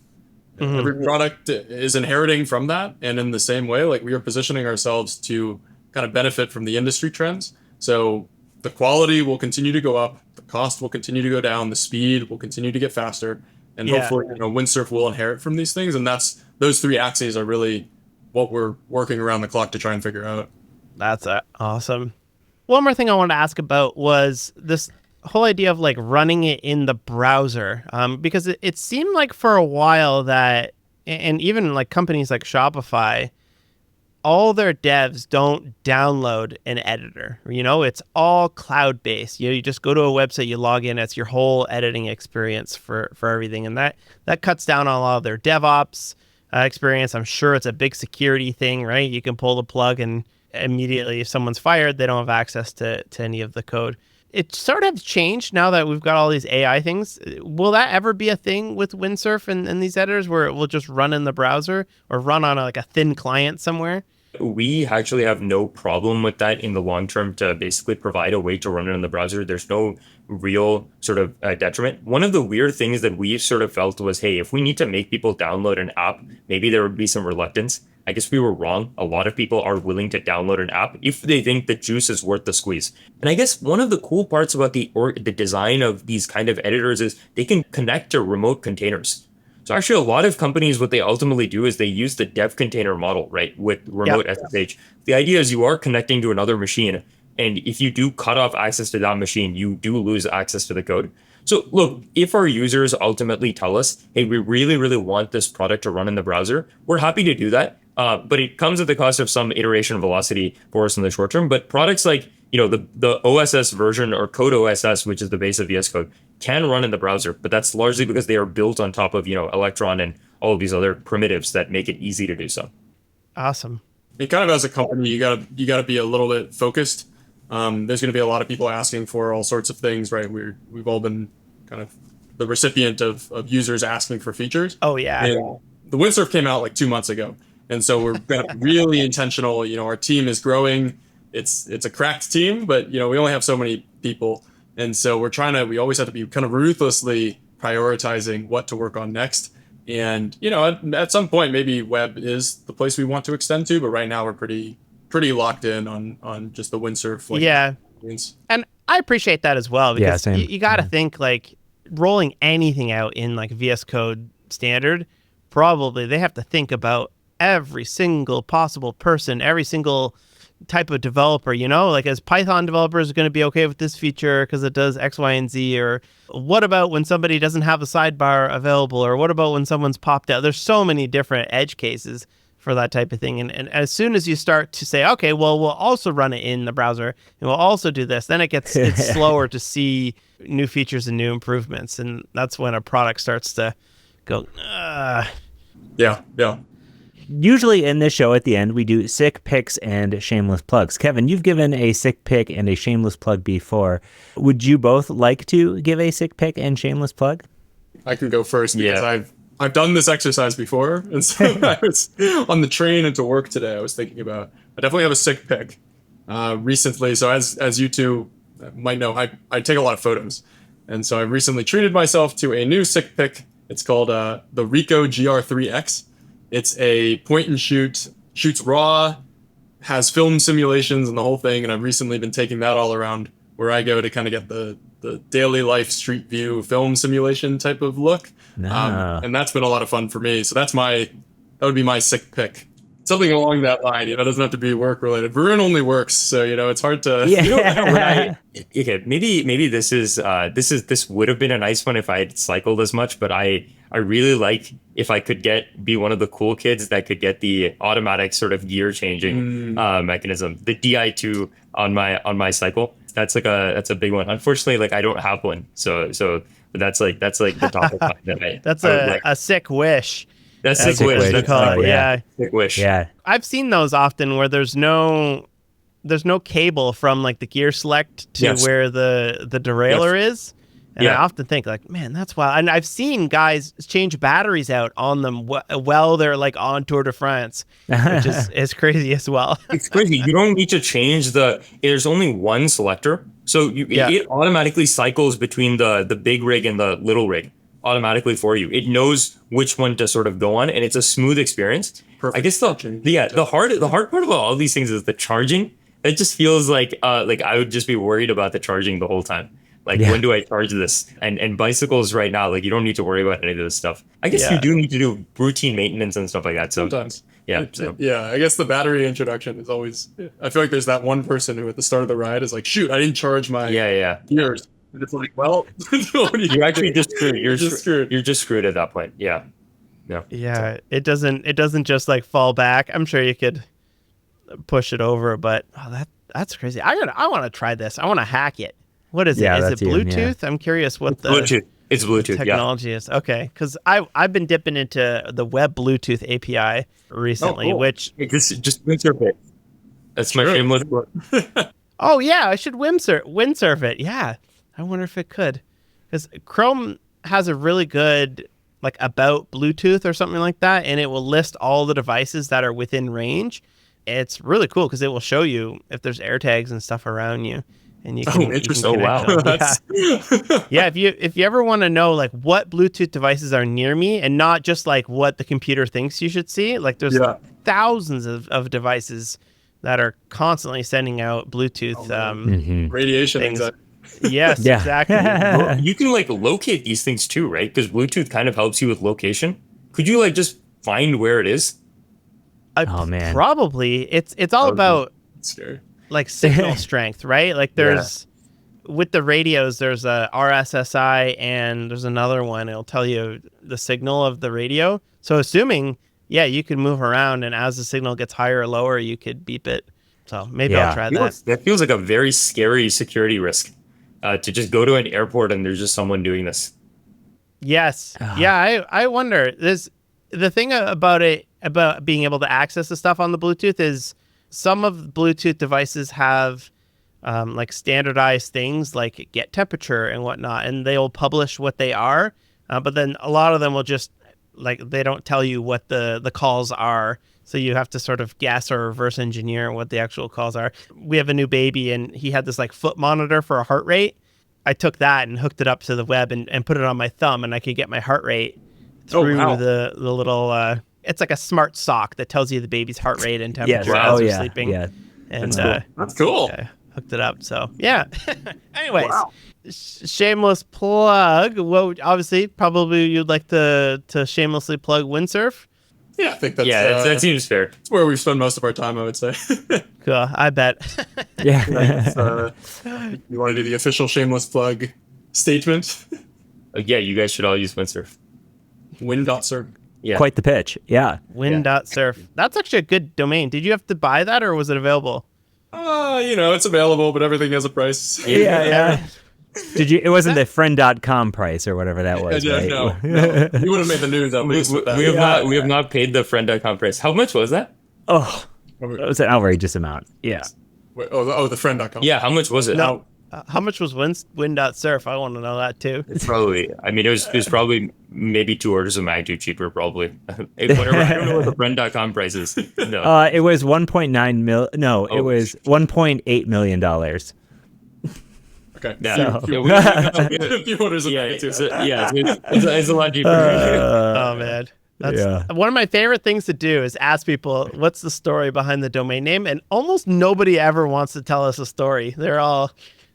Every product is inheriting from that. And in the same way, like we are positioning ourselves to kind of benefit from the industry trends. So the quality will continue to go up, the cost will continue to go down, the speed will continue to get faster. And hopefully, Windsurf will inherit from these things. And those three axes are really what we're working around the clock to try and figure out. That's awesome. One more thing I wanted to ask about was this whole idea of like running it in the browser, because it seemed like for a while that, and even like companies like Shopify, all their devs don't download an editor. It's all cloud-based. You just go to a website, you log in, it's your whole editing experience for everything. And that cuts down on a lot of their DevOps experience. I'm sure it's a big security thing, right? You can pull the plug and immediately if someone's fired, they don't have access to any of the code. It sort of changed now that we've got all these AI things. Will that ever be a thing with Windsurf and these editors where it will just run in the browser or run on a thin client somewhere? We actually have no problem with that in the long term to basically provide a way to run it in the browser. There's no real sort of detriment. One of the weird things that we sort of felt was, hey, if we need to make people download an app, maybe there would be some reluctance. I guess we were wrong. A lot of people are willing to download an app if they think the juice is worth the squeeze. And I guess one of the cool parts about the design of these kind of editors is they can connect to remote containers. So actually, a lot of companies, what they ultimately do is they use the dev container model, right, with remote SSH. The idea is you are connecting to another machine. And if you do cut off access to that machine, you do lose access to the code. So look, if our users ultimately tell us, hey, we really, really want this product to run in the browser, we're happy to do that. But it comes at the cost of some iteration velocity for us in the short term. But products like, the OSS version or Code OSS, which is the base of VS Code, can run in the browser, but that's largely because they are built on top of, Electron and all of these other primitives that make it easy to do so. Awesome. And kind of as a company, you gotta be a little bit focused. There's gonna be a lot of people asking for all sorts of things, right? We've all been kind of the recipient of users asking for features. Oh yeah. And the Windsurf came out like 2 months ago. And so we're really intentional. Our team is growing. It's a cracked team, but we only have so many people. And so we always have to be kind of ruthlessly prioritizing what to work on next. And, at some point, maybe web is the place we want to extend to, but right now we're pretty locked in on just the Windsurf. And I appreciate that as well, because same. you got to think like rolling anything out in like VS Code standard, probably they have to think about every single possible person, every single type of developer, like as Python developers are going to be okay with this feature because it does X, Y, and Z, or what about when somebody doesn't have a sidebar available, or what about when someone's popped out? There's so many different edge cases for that type of thing. And as soon as you start to say, okay, well, we'll also run it in the browser and we'll also do this, then it's slower to see new features and new improvements. And that's when a product starts to go, Yeah. Usually in this show at the end, we do sick picks and shameless plugs. Kevin, you've given a sick pick and a shameless plug before. Would you both like to give a sick pick and shameless plug? I can go first because I've done this exercise before. And so I was on the train into work today. I was thinking about, I definitely have a sick pick recently. So as you two might know, I take a lot of photos. And so I recently treated myself to a new sick pick. It's called the Ricoh GR3X. It's a point and shoot, shoots raw, has film simulations and the whole thing. And I've recently been taking that all around where I go to kind of get the daily life street view film simulation type of look. And that's been a lot of fun for me. So that would be my sick pick. Something along that line. It doesn't have to be work related. Varun only works, so it's hard to. Yeah. Okay, maybe this would have been a nice one if I had cycled as much, but I really like if I could be one of the cool kids that could get the automatic sort of gear changing mechanism, the DI2 on my cycle. That's a big one. Unfortunately, like I don't have one, so that's like the topic that that's a sick wish. That's sick wish. Sick wish. Yeah. I've seen those often where there's no cable from like the gear select to where the derailleur is. And I often think like, man, that's wild. And I've seen guys change batteries out on them while they're like on Tour de France, which is crazy as well. It's crazy. You don't need to change there's only one selector. So it automatically cycles between the big rig and the little rig automatically for you. It knows which one to sort of go on, and it's a smooth experience. Perfect. I guess the hard part about all these things is the charging. It just feels like I would just be worried about the charging the whole time. Like, when do I charge this? And bicycles right now, like you don't need to worry about any of this stuff. I guess you do need to do routine maintenance and stuff like that. So sometimes. Yeah. I guess the battery introduction is always, I feel like there's that one person who at the start of the ride is like, shoot, I didn't charge my gears. And it's like, well, you're actually just screwed. You're just screwed. You're just screwed at that point. Yeah. Yeah. It doesn't just like fall back. I'm sure you could push it over, but that's crazy. I want to try this. I want to hack it. What is it? Is it Bluetooth? I'm curious what the Bluetooth. It's Bluetooth technology is. Okay, because I've been dipping into the web Bluetooth API recently, which just Windsurf it. That's my shameless. Oh yeah, I should windsurf it. Yeah, I wonder if it could, because Chrome has a really good like about Bluetooth or something like that, and it will list all the devices that are within range. It's really cool because it will show you if there's AirTags and stuff around you. And you can, interesting. Wow. If you ever want to know like what Bluetooth devices are near me and not just like what the computer thinks you should see, like there's thousands of devices that are constantly sending out Bluetooth radiation things. anxiety. Yes, exactly. Well, you can like locate these things too, right? Because Bluetooth kind of helps you with location. Could you like just find where it is? Oh man, probably. It's all about scary. Like signal strength, right? Like there's with the radios, there's a RSSI and there's another one. It'll tell you the signal of the radio. So assuming, you could move around, and as the signal gets higher or lower, you could beep it. So maybe I'll try that. That feels like a very scary security risk. to just go to an airport and there's just someone doing this. Yes. Yeah, I wonder. The thing about being able to access the stuff on the Bluetooth is some of the Bluetooth devices have like standardized things like get temperature and whatnot, and they'll publish what they are. But then a lot of them will just like they don't tell you what the calls are. So you have to sort of guess or reverse engineer what the actual calls are. We have a new baby and he had this like foot monitor for a heart rate. I took that and hooked it up to the web and put it on my thumb, and I could get my heart rate through the little, it's like a smart sock that tells you the baby's heart rate and temperature as you're sleeping. Yeah. And That's cool. I hooked it up. So yeah. Anyways, shameless plug. Well, obviously, probably you'd like to shamelessly plug Windsurf. Yeah, I think that's that seems fair. It's where we spend most of our time, I would say. Cool. I bet. Yeah. You want to do the official shameless plug statement? Yeah, you guys should all use Windsurf. Wind.surf. Yeah. Quite the pitch. Yeah. Wind.surf. That's actually a good domain. Did you have to buy that or was it available? It's available, but everything has a price. Yeah. Did you? It wasn't the friend.com price or whatever that was, right? No. You would have made the news at least with that. We have not paid the friend.com price. How much was that? Oh, it was an outrageous amount. Yeah. Wait, the friend.com. Yeah, how much was it? No. How much was Wind.surf? I want to know that too. It's probably, it was probably maybe 2 orders of magnitude cheaper, probably. Whatever. I don't know what the friend.com price is. No. It was 1.9 mil. No, it was 1.8 million dollars. Okay. Yeah. We had a few orders of magnitude. It's a lot cheaper. Oh man. That's one of my favorite things to do is ask people what's the story behind the domain name, and almost nobody ever wants to tell us a story. They're all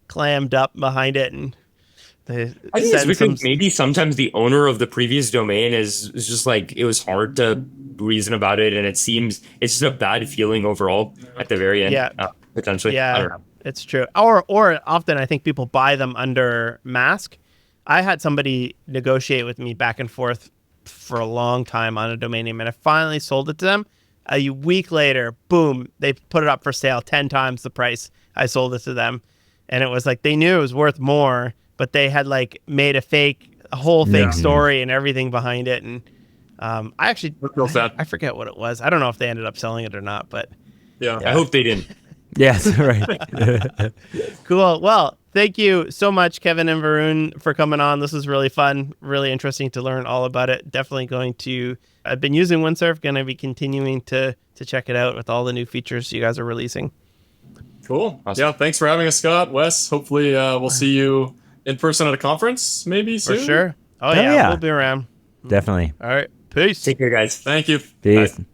clammed up behind it, and I think it's because maybe sometimes the owner of the previous domain is just like, it was hard to reason about it, and it's just a bad feeling overall at the very end. Yeah. Potentially. Yeah. I don't know. It's true. Or often I think people buy them under mask. I had somebody negotiate with me back and forth for a long time on a domain name, and I finally sold it to them. A week later, boom, they put it up for sale 10 times the price I sold it to them. And it was like they knew it was worth more, but they had like made a whole fake story and everything behind it. And I forget what it was. I don't know if they ended up selling it or not, but yeah. I hope they didn't. Yes, right. Cool. Well, thank you so much, Kevin and Varun, for coming on. This was really fun, really interesting to learn all about it. Definitely I've been using Windsurf, going to be continuing to check it out with all the new features you guys are releasing. Cool. Awesome. Yeah, thanks for having us, Scott. Wes, hopefully we'll see you in person at a conference maybe soon. For sure. Oh, yeah, we'll be around. Definitely. All right. Peace. Take care, guys. Thank you. Peace. Bye.